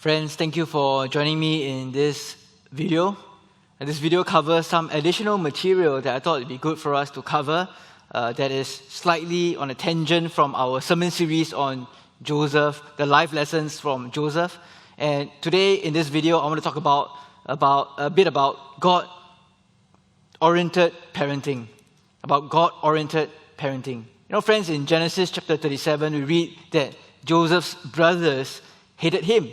Friends, thank you for joining me in this video. This video covers some additional material that I thought would be good for us to cover that is slightly on a tangent from our sermon series on Joseph, the life lessons from Joseph. And today in this video, I want to talk about a bit about God-oriented parenting. About God-oriented parenting. You know, friends, in Genesis chapter 37, we read that Joseph's brothers hated him.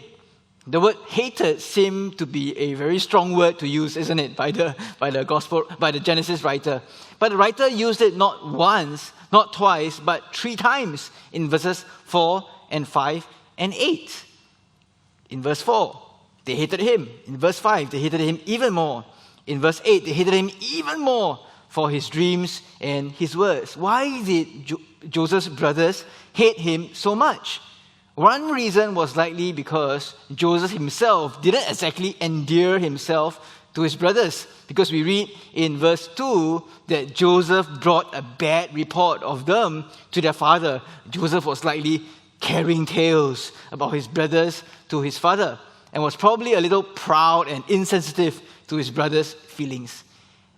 The word hated seemed to be a very strong word to use, isn't it, by the Genesis writer. But the writer used it not once, not twice, but 3 times in verses 4 and 5 and 8. In verse 4, they hated him. In verse 5, they hated him even more. In verse 8, they hated him even more for his dreams and his words. Why did Joseph's brothers hate him so much? One reason was likely because Joseph himself didn't exactly endear himself to his brothers. Because we read in verse 2 that Joseph brought a bad report of them to their father. Joseph was likely carrying tales about his brothers to his father and was probably a little proud and insensitive to his brothers' feelings.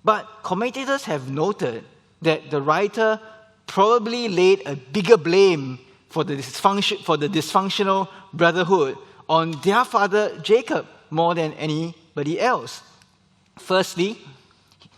But commentators have noted that the writer probably laid a bigger blame for the dysfunctional brotherhood on their father Jacob more than anybody else. Firstly,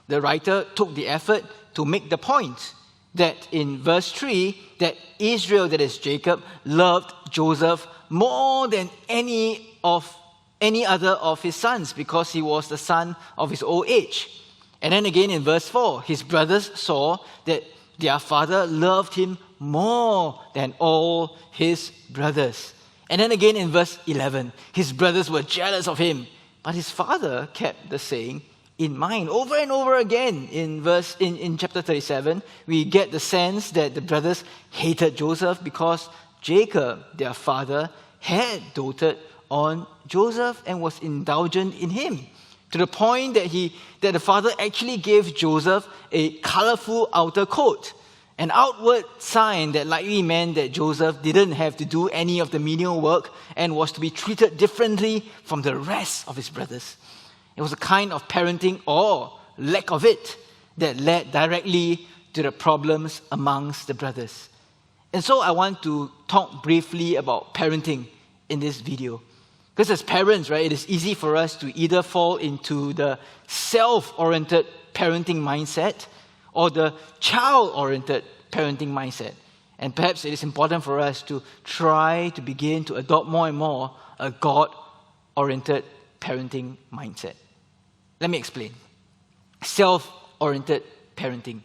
the writer took the effort to make the point that in verse 3, that Israel, that is Jacob, loved Joseph more than any other of his sons because he was the son of his old age. And then again in verse 4, his brothers saw that their father loved him more than all his brothers. And then again in verse 11, his brothers were jealous of him, but his father kept the saying in mind. Over and over again in chapter 37, we get the sense that the brothers hated Joseph because Jacob, their father, had doted on Joseph and was indulgent in him, to the point that the father actually gave Joseph a colorful outer coat, an outward sign that likely meant that Joseph didn't have to do any of the menial work and was to be treated differently from the rest of his brothers. It was a kind of parenting, or lack of it, that led directly to the problems amongst the brothers. And so I want to talk briefly about parenting in this video. Because as parents, right, it is easy for us to either fall into the self-oriented parenting mindset or the child-oriented parenting mindset. And perhaps it is important for us to try to begin to adopt more and more a God-oriented parenting mindset. Let me explain. Self-oriented parenting.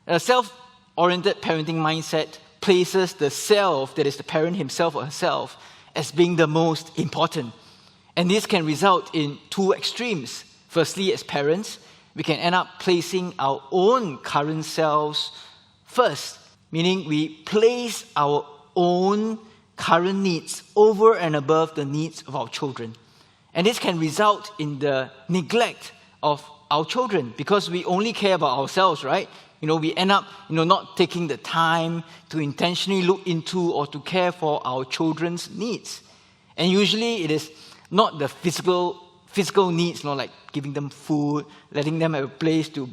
A self-oriented parenting mindset places the self, that is the parent himself or herself, as being the most important. And this can result in 2 extremes. Firstly, as parents, we can end up placing our own current selves first, meaning we place our own current needs over and above the needs of our children. And this can result in the neglect of our children because we only care about ourselves, right? We end up, not taking the time to intentionally look into or to care for our children's needs. And usually it is not the physical needs, like giving them food, letting them have a place to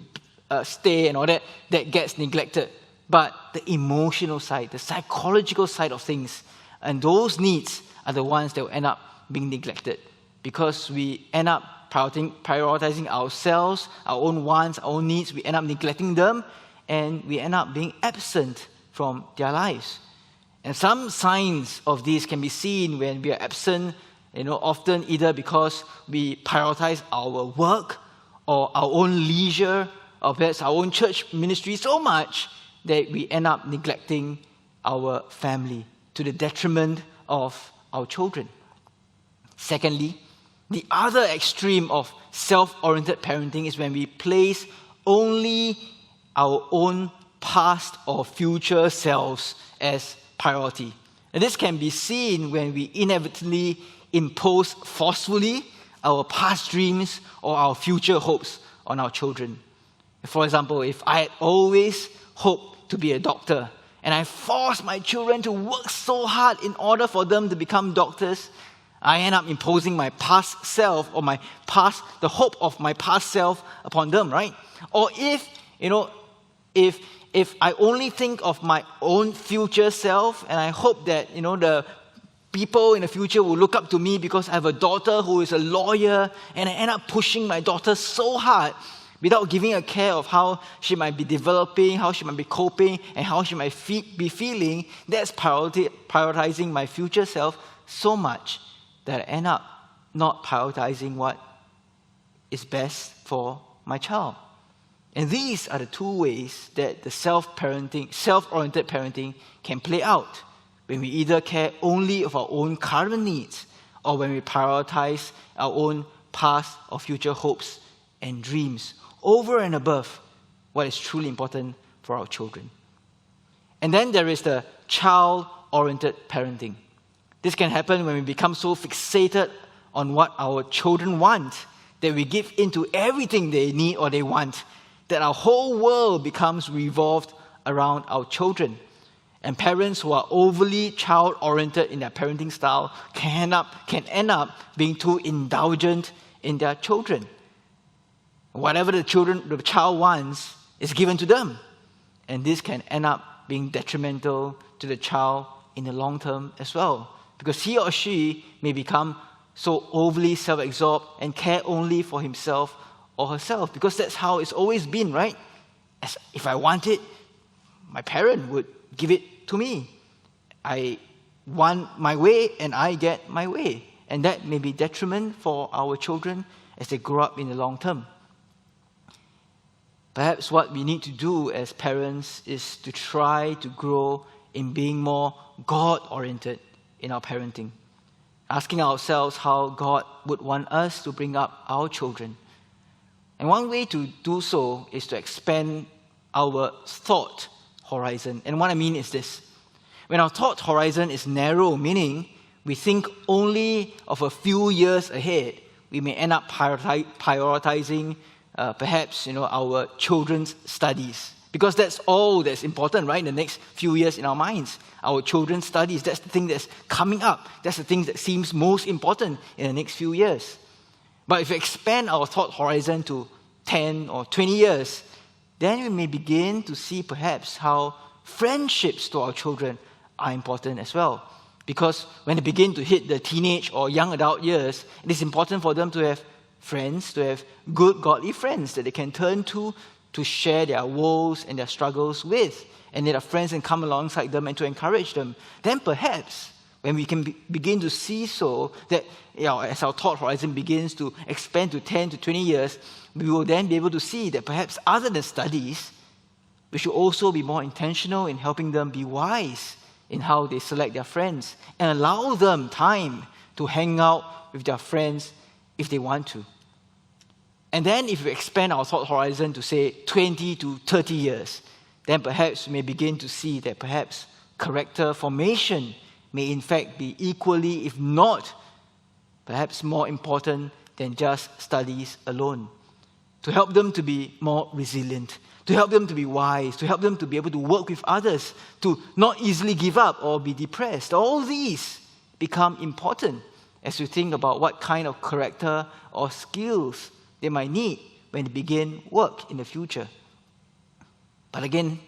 stay and all that gets neglected. But the emotional side, the psychological side of things, and those needs are the ones that will end up being neglected because we end up prioritizing ourselves, our own wants, our own needs. We end up neglecting them, and we end up being absent from their lives. And some signs of this can be seen when we are absent, often either because we prioritize our work or our own leisure or perhaps our own church ministry so much that we end up neglecting our family to the detriment of our children. Secondly, the other extreme of self-oriented parenting is when we place only our own past or future selves as priority. And this can be seen when we inevitably impose forcefully our past dreams or our future hopes on our children. For example, if I had always hoped to be a doctor and I forced my children to work so hard in order for them to become doctors, I end up imposing my past self or the hope of my past self upon them, right? Or if I only think of my own future self and I hope that, the people in the future will look up to me because I have a daughter who is a lawyer, and I end up pushing my daughter so hard without giving a care of how she might be developing, how she might be coping, and how she might be feeling, that's prioritizing my future self so much that I end up not prioritizing what is best for my child. And these are the two ways that the self-oriented parenting can play out. When we either care only of our own current needs, or when we prioritize our own past or future hopes and dreams over and above what is truly important for our children. And then there is the child-oriented parenting. This can happen when we become so fixated on what our children want that we give into everything they need or they want, that our whole world becomes revolved around our children. And parents who are overly child-oriented in their parenting style can end up being too indulgent in their children. Whatever the child wants is given to them. And this can end up being detrimental to the child in the long term as well. Because he or she may become so overly self-absorbed and care only for himself or herself. Because that's how it's always been, right? If I want it, my parent would give it to me. I want my way and I get my way. And that may be detriment for our children as they grow up in the long term. Perhaps what we need to do as parents is to try to grow in being more God-oriented in our parenting. Asking ourselves how God would want us to bring up our children. And one way to do so is to expand our thought horizon. And what I mean is this. When our thought horizon is narrow, meaning we think only of a few years ahead, we may end up prioritizing perhaps our children's studies. Because that's all that's important, right? In the next few years in our minds. Our children's studies, that's the thing that's coming up. That's the thing that seems most important in the next few years. But if we expand our thought horizon to 10 or 20 years, then we may begin to see perhaps how friendships to our children are important as well. Because when they begin to hit the teenage or young adult years, it is important for them to have friends, to have good, godly friends that they can turn to share their woes and their struggles with. And that their friends can come alongside them and to encourage them. Then perhaps, when we can begin to see so, that as our thought horizon begins to expand to 10 to 20 years, we will then be able to see that perhaps other than studies, we should also be more intentional in helping them be wise in how they select their friends and allow them time to hang out with their friends if they want to. And then if we expand our thought horizon to say 20 to 30 years, then perhaps we may begin to see that perhaps character formation may in fact be equally, if not perhaps more important than just studies alone. To help them to be more resilient, to help them to be wise, to help them to be able to work with others, to not easily give up or be depressed. All these become important as we think about what kind of character or skills they might need when they begin work in the future. But again,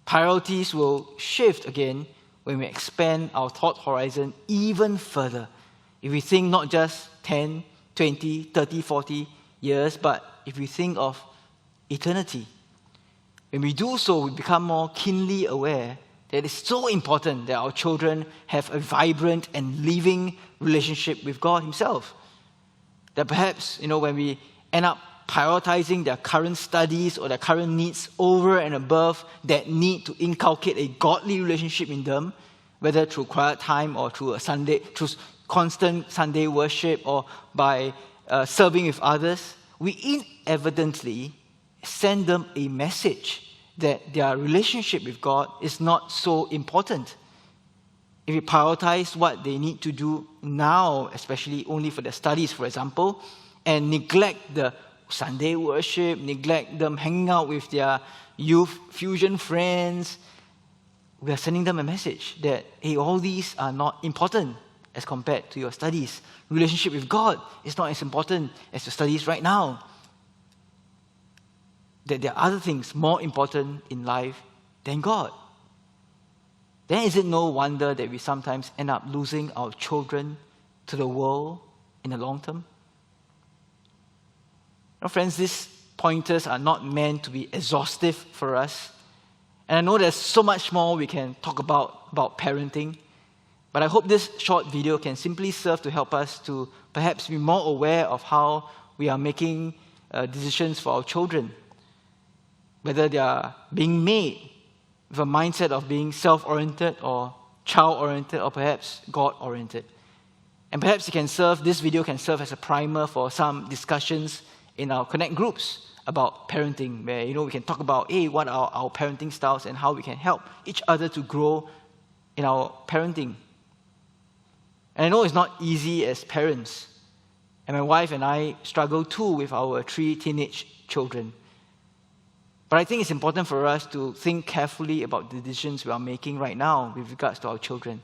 priorities will shift again when we expand our thought horizon even further. If we think not just 10, 20, 30, 40 years, but if we think of eternity. When we do so, we become more keenly aware that it's so important that our children have a vibrant and living relationship with God Himself. That perhaps, when we end up prioritizing their current studies or their current needs over and above that need to inculcate a godly relationship in them, whether through quiet time or through through constant Sunday worship or by serving with others, we inadvertently send them a message that their relationship with God is not so important. If we prioritize what they need to do now, especially only for their studies, for example, and neglect the Sunday worship, neglect them hanging out with their youth fusion friends, we are sending them a message that, hey, all these are not important as compared to your studies. Relationship with God is not as important as your studies right now. That there are other things more important in life than God. Then is it no wonder that we sometimes end up losing our children to the world in the long term? Now, friends, these pointers are not meant to be exhaustive for us. And I know there's so much more we can talk about parenting. But I hope this short video can simply serve to help us to perhaps be more aware of how we are making decisions for our children. Whether they are being made with a mindset of being self-oriented or child-oriented or perhaps God-oriented. And perhaps this video can serve as a primer for some discussions in our Connect groups about parenting, where we can talk about what are our parenting styles and how we can help each other to grow in our parenting. And I know it's not easy as parents. And my wife and I struggle too with our 3 teenage children. But I think it's important for us to think carefully about the decisions we are making right now with regards to our children.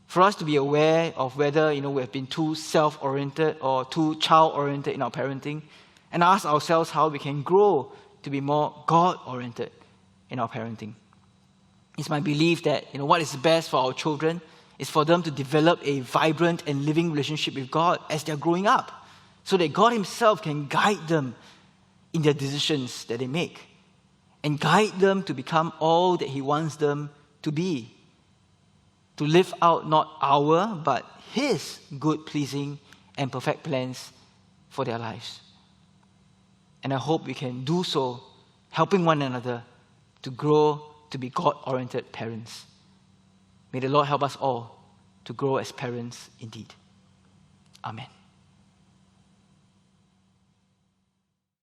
For us to be aware of whether we have been too self-oriented or too child-oriented in our parenting, and ask ourselves how we can grow to be more God-oriented in our parenting. It's my belief that what is best for our children is for them to develop a vibrant and living relationship with God as they're growing up, so that God Himself can guide them in their decisions that they make, and guide them to become all that He wants them to be, to live out not our, but His good, pleasing, and perfect plans for their lives. And I hope we can do so, helping one another to grow to be God-oriented parents. May the Lord help us all to grow as parents indeed. Amen.